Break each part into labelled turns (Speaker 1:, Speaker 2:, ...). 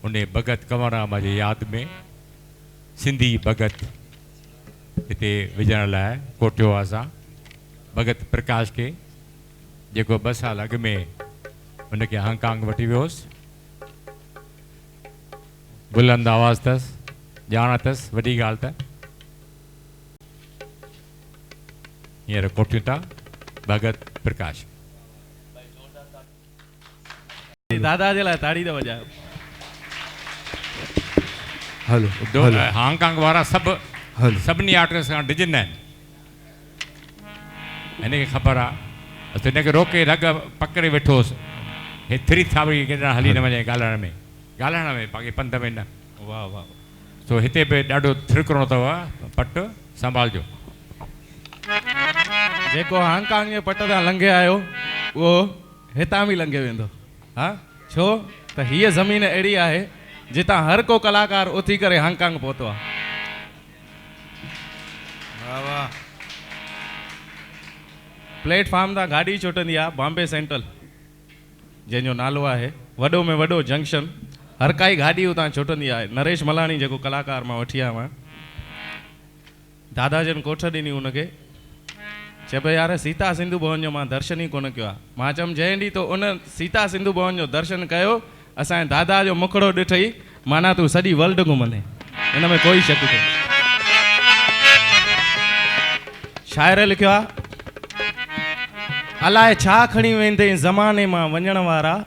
Speaker 1: उन भगत कंवरराम जी यादि में सिंधी भगत हिते विझण लाइ कोठियो आहे असां भगत प्रकाश खे, जेको 2 साल अॻु में उनखे हांगकांग वठी वियोसि। बुलंद आवाज़ अथसि, ॼाण अथसि, वॾी ॻाल्हि त हींअर कोठियूं था भगत प्रकाश।
Speaker 2: दादा जे लाइ ताड़ी त वॼायो।
Speaker 3: हलो
Speaker 1: हांगकांग वारा
Speaker 3: हलो
Speaker 1: सभिनी आर्टिस्ट खां डिजंदा आहिनि, हिनखे ख़बर आहे। त हिनखे रोके रग पकड़े वेठो हुउसि, हे थ्री थावी केॾा हली न वञे ॻाल्हाइण में बाक़ी पंध में न।
Speaker 2: वाह वाह।
Speaker 1: सो हिते बि ॾाढो थिरकणो अथव, पट संभालजो।
Speaker 2: जेको हांगकांग जे पट तां लंघे आयो उहो हितां बि लंघे वेंदो। हा, छो त हीअ ज़मीन अहिड़ी आहे जितां हर को कलाकार उथी करे हांगकांग पहुतो आहे।
Speaker 3: वाह वाह।
Speaker 2: प्लेटफॉर्म तां गाॾी छुटंदी आहे बॉम्बे सेंट्रल, जंहिंजो नालो आहे वॾो में वॾो जंक्शन। हर काई गाॾी उतां छुटंदी आहे। नरेश मलाणी जेको कलाकार मां वठी आयो आहियां, दादा जन कोठ ॾिनी उनखे, चए पियो यार सीता सिंधु भवन जो मां दर्शन ई कोन कयो आहे। मां चयुमि जंहिं ॾींहुं तो उन सीता सिंधु भवन जो दर्शन कयो, असांजे दादा जो मुखड़ो ॾिठई, माना तूं सॼी वर्ल्ड घुमंदे, हिन में कोई शक कोन्हे। शाइर लिखियो आहे, अलाए छा खणी वेंदे ज़माने मां वञण वारा,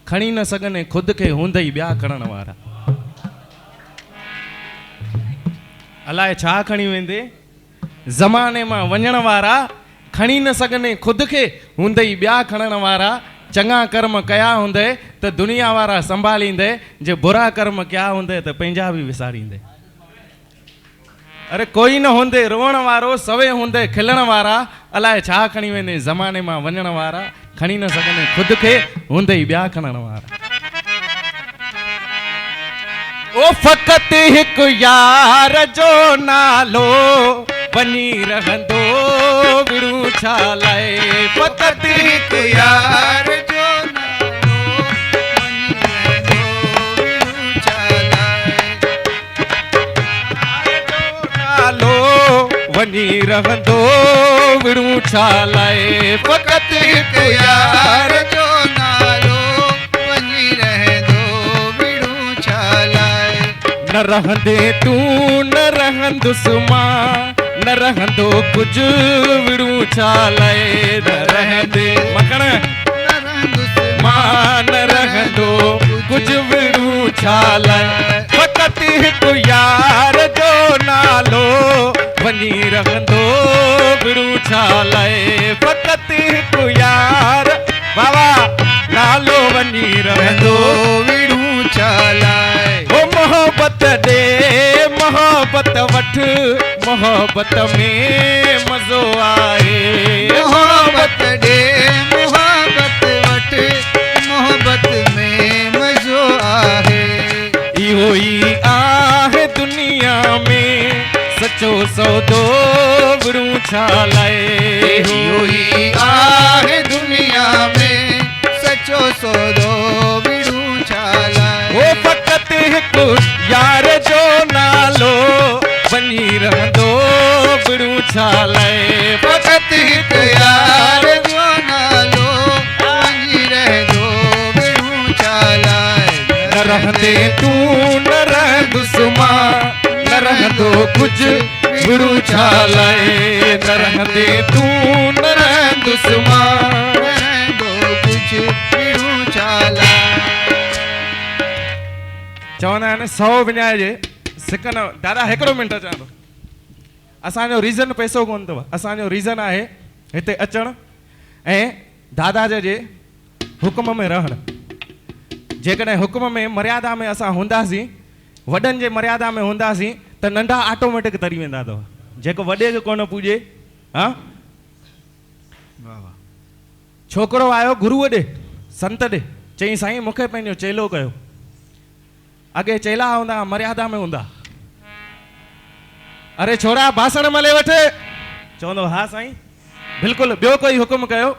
Speaker 2: खणी न सघनि ख़ुदि खे हूंदई ॿिया खणण वारा। अलाए छा खणी वेंदे ज़माने मां वञण वारा, खणी न सघनि ख़ुदि खे हूंदई ॿिया खणण वारा। चङा कर्म कया हूंदे त दुनिया वारा संभालींदे, जे बुरा कर्म कया हूंदे त पंहिंजा बि विसारींदे। अरे कोई न हूंदे रोअण वारो, सवे हूंदे खिलण वारा। अलाए छा खणी वेंदे ज़माने मां वञण वारा, खणी न सघनि ख़ुदि खे हूंदई ॿिया खणण वारा। ओ फ़क़ति हिकु यार जो नालो वञी रहंदो विड़ू छा लाइ। फ़क़ति हिकु यार जो नालो वञी रहंदो विड़ू छा लाइ। फ़क़ति हिकु यार जो नालो वञी रहंदो विड़ू छा लाइ। न रहंदे तूं न रहंदुसि मां, न रहंदो कुझु विड़ू छा लाइ। न रहंदे मखण मां, न रहंदो कुझु विड़ू छा लाइ। फ़क़ति हिकु यार जो नालो वञी रहंदो विड़ू छा लाइ। फ़क़ति हिकु यार बाबा नालो वञी रहंदो विड़ू छा लाइ। ओ मोहब्बत ॾे मोहब्बत वठ, मोहब्बत में मज़ो आहे। मोहब्बत ॾे मोहब्बत वठ, मोहब्बत में मज़ो आहे। इहो ई आहे दुनिया में सचो सौदो विड़ू छा लाइ। इहो ई आहे दुनिया में सचो सौदो विड़ू छा लाइ। ओ फ़क़ति हिकु यार जो नालो वञी रहंदो विड़ू छा लाइ। फ़क़ति हिकु यार जो नालो वञी रहंदो विड़ू छा लाइ। न रहंदे तूं न रहंदुसि मां, न रहंदो कुझु विड़ू छा लाइ। न रहंदे तूं न रहंदुसि मां, न रहंदो कुझु विड़ू छा लाइ। चवंदा आहिनि 100 विञाइजे सिक न। दादा हिकिड़ो मिंट चवां थो, असांजो रीज़न पैसो कोन अथव, असांजो रीज़न आहे हिते अचणु ऐं दादा जे हुकुम में रहणु। जेकॾहिं हुकुम में मर्यादा में असां हूंदासीं, वॾनि जे मर्यादा में हूंदासीं, त नंढा ऑटोमेटिक तरी वेंदा अथव। जेको वॾे खे कोन पूॼे। हा, छोकिरो आयो गुरूअ ॾे, संत ॾे, चई साईं मूंखे पंहिंजो चेलो कयो। अॻे चेला हूंदा मर्यादा में हूंदा। अरे छोरा बासण मले वठ, चवंदो हा साईं बिल्कुलु। ॿियो कोई हुकुम कयो,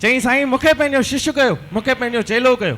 Speaker 2: चई साईं मूंखे पंहिंजो शिष्य कयो, मूंखे पंहिंजो चेलो कयो।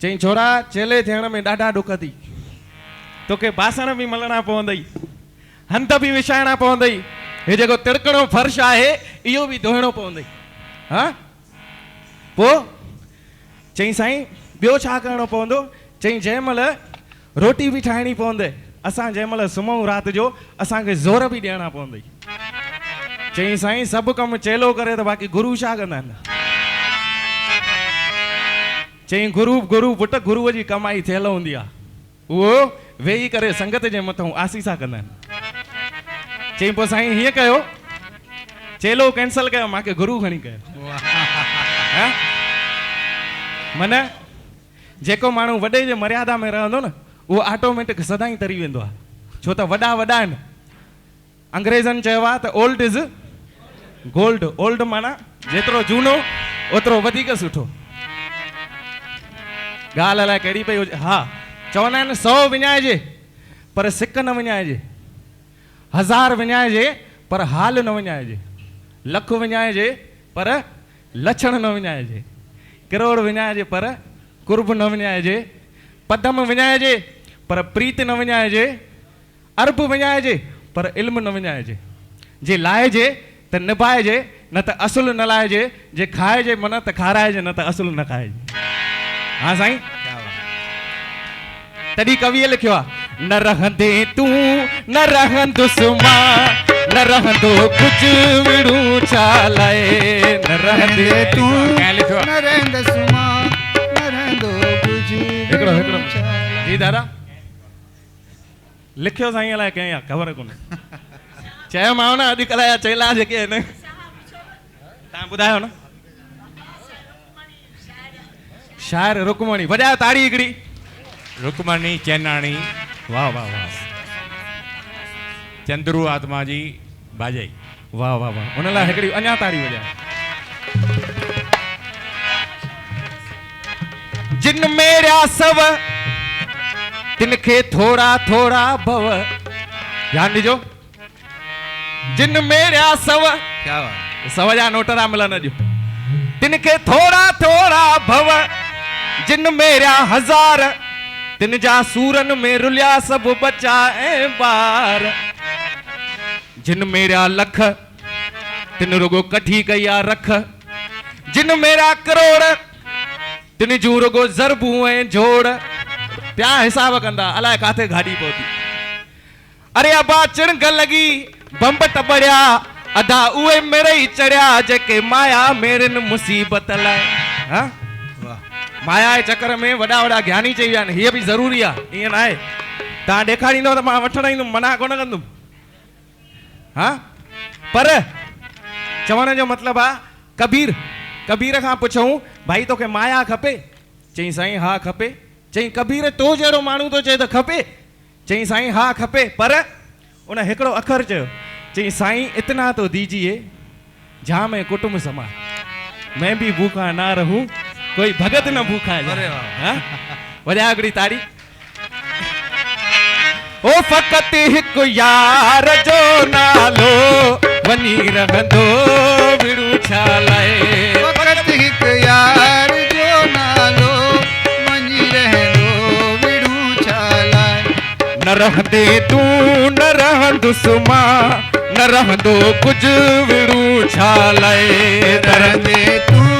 Speaker 2: चई छोरा चेले थियण में ॾाढा ॾुख थी, तोखे बासण बि मलणा पवंदई, हंध बि विछाइणा पवंदई, हे जेको तिड़कणो फर्श आहे इहो बि धोइणो पवंदई। हा पोइ चई साईं ॿियो छा करिणो पवंदो? चई जंहिं महिल रोटी बि ठाहिणी पवंदे, असां जंहिं महिल सुम्हूं राति जो असांखे ज़ोर बि ॾियणा पवंदई। चई साईं सभु कमु चेलो करे त बाक़ी गुरू छा कंदा आहिनि? चई गुरू पुट गुरूअ जी कमाई थियल हूंदी आहे, उहो वेही करे संगत जे मथां आसीसा कंदा आहिनि। चई पोइ साईं हीअं कयो, चेलो कैंसल कयो, मूंखे गुरू खणी कयो। मन जेको माण्हू वॾे जे मर्यादा में रहंदो न, उहो ऑटोमेटिक सदाईं तरी वेंदो आहे, छो त वॾा वॾा आहिनि। अंग्रेज़नि चयो आहे त ओल्ड इज़ गोल्ड। ओल्ड माना जेतिरो झूनो ओतिरो वधीक सुठो। ॻाल्हि अलाए कहिड़ी पई हुजे। हा चवंदा आहिनि 100 विञाइजे पर सिक न विञाइजे, 1000 विञाइजे पर हाल न विञाइजे, 1,00,000 विञाइजे पर लक्षण न विञाइजे, करोड़ विञाइजे पर कुर्ब न विञाइजे, पदम विञाइजे पर प्रीत न विञाइजे, अरब विञाइजे पर इल्म न विञाइजे। जे लाइजे त निभाइजे, न त असुल न लाइजे, जे खाइजे मन त खाराइजे, न त असुल न खाइजे। हाँ साईं, तॾहिं कविअ लिखियो आहे, न रहंदे तूं न रहंदुसि मां, न रहंदो कुझु विड़ूं छा लाए, न रहंदे तूं
Speaker 4: न रहंदुसि मां, न रहंदो कुझु
Speaker 2: हिकिड़ो जी दादा लिखियो साईं अलाए कंहिं आहे ख़बर कोन्हे। चयोमांव न अॼुकल्ह जा चेला जेके आहिनि, तव्हां ॿुधायो न। शायर रुकमणी, वॼायो ताड़ी हिकिड़ी।
Speaker 1: रुकमणी चेनाणी,
Speaker 2: वाह वाह वाह,
Speaker 1: चंद्रू आत्मा जी बाजाई।
Speaker 2: वाह वाह वाह, उन लाइ हिकिड़ी अञा ताड़ी वॼायो। जिन मेरा सव तिनखे थोड़ा थोड़ा भव, ध्यान ॾिजो। जिन मेरा सव,
Speaker 3: क्या बात।
Speaker 2: सव जा नोट था मिलनि अॼु। तिनखे थोड़ा थोड़ा भव, जिन मेरा 1000 तिन जा सूरन में रुलिया सभु बचा ऐं ॿार। जिन मेरा 1,00,000 तिन रुगो कठी कई आ रख, जिन मेरा करोड़ तिन जूं रुगो ज़रबूं ऐं जोड़। पिया हिसाब कंदा, अलाए काथे गाॾी पहुती। अरे अबा चिणग लॻी बंब टबड़िया, अदा उहे मेरे ई चढ़िया, जेके माया मेरनि मुसीबत लाइ। हाँ माया जे चक्कर में वॾा वॾा ज्ञानी चई विया आहिनि, हीअ बि ज़रूरी आहे, ईअं न आहे। तव्हां ॾेखारींदव त मां वठण ईंदुमि, मना कोन कंदुमि। हा पर चवण जो मतिलबु आहे, कबीर खां पुछूं भाई तोखे माया खपे? चई साईं हा खपे। चई कबीर तो जहिड़ो माण्हू थो चए त खपे? चई साईं हा खपे, पर उन हिकिड़ो अखर चयो। चई साईं इतना तो दीजिए जामे कुटुंब समा, मैं भी भूखा ना रहूं कोई भगत न भूखा है।
Speaker 3: अरे वाह,
Speaker 2: वॼा हिकिड़ी ताड़ी। ओ फ़क़त हिकु यार जो नालो वञी रहंदो विड़ू छा लाए।
Speaker 4: फ़क़त हिकु यार जो नालो वञी रहंदो विड़ू छा लाए।
Speaker 2: न रहंदे तूं न रहंदुसि मां, न रहंदो कुझु विड़ू छा लाए।
Speaker 4: न रहंदे तूं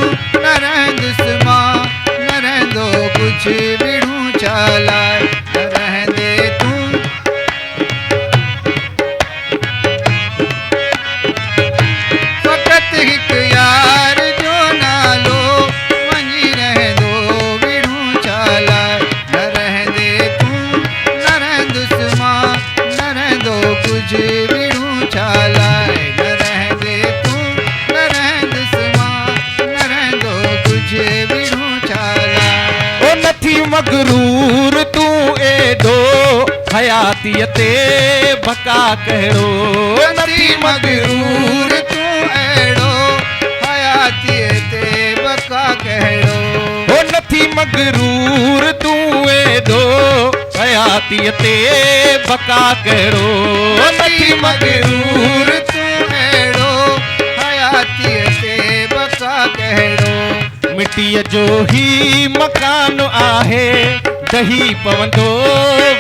Speaker 4: न रहंदुसि मां, न रहंदो कुझु विड़ू छा लाए। न रहंदे तूं फ़क़त हिकु यार जो नालो वञी रहंदो विड़ू छा लाए। न रहंदे तूं न रहंदुसि मां, न रहंदो कुझु विड़ू छा लाए। न रहंदे तूं न रहंदुसि मां, न रहंदो कुझु विड़ू छा लाए।
Speaker 2: ओ नथी मगरूर तूं एॾो हयातीअ ते बका कहिड़ो।
Speaker 4: नथी मगरूर तूं अहिड़ो हयातीअ ते बका कहिड़ो।
Speaker 2: ओ नथी मगरूर तूं एॾो हयातीअ ते बका कहिड़ो।
Speaker 4: नथी मगरूर तूं अहिड़ो हयातीअ ते बका कहिड़ो।
Speaker 2: मिट्टीअ जो ही मकान आहे दही पवंदो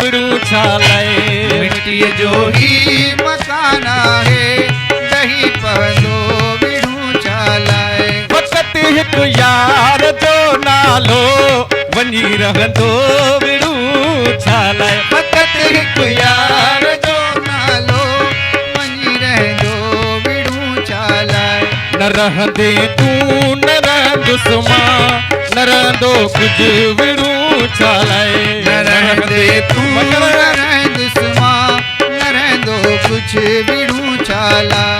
Speaker 2: विड़ू छा लाए
Speaker 4: मिट्टीअ जो ही मकान आहे दही पवंदो विड़ू छा लाए
Speaker 2: वक़्त हिकु यार जो नालो वञी रहंदो विड़ू छा लाए
Speaker 4: वक़्त हिकु यार जो नालो वञी रहंदो विड़ू छा लाए
Speaker 2: न रहंदे तूं न रहंदुसि मां न रहंदो कुझु विड़ू छा लाए
Speaker 4: न रहंदे तूं न रहंदुसि मां न रहंदो कुझु विड़ू छा लाए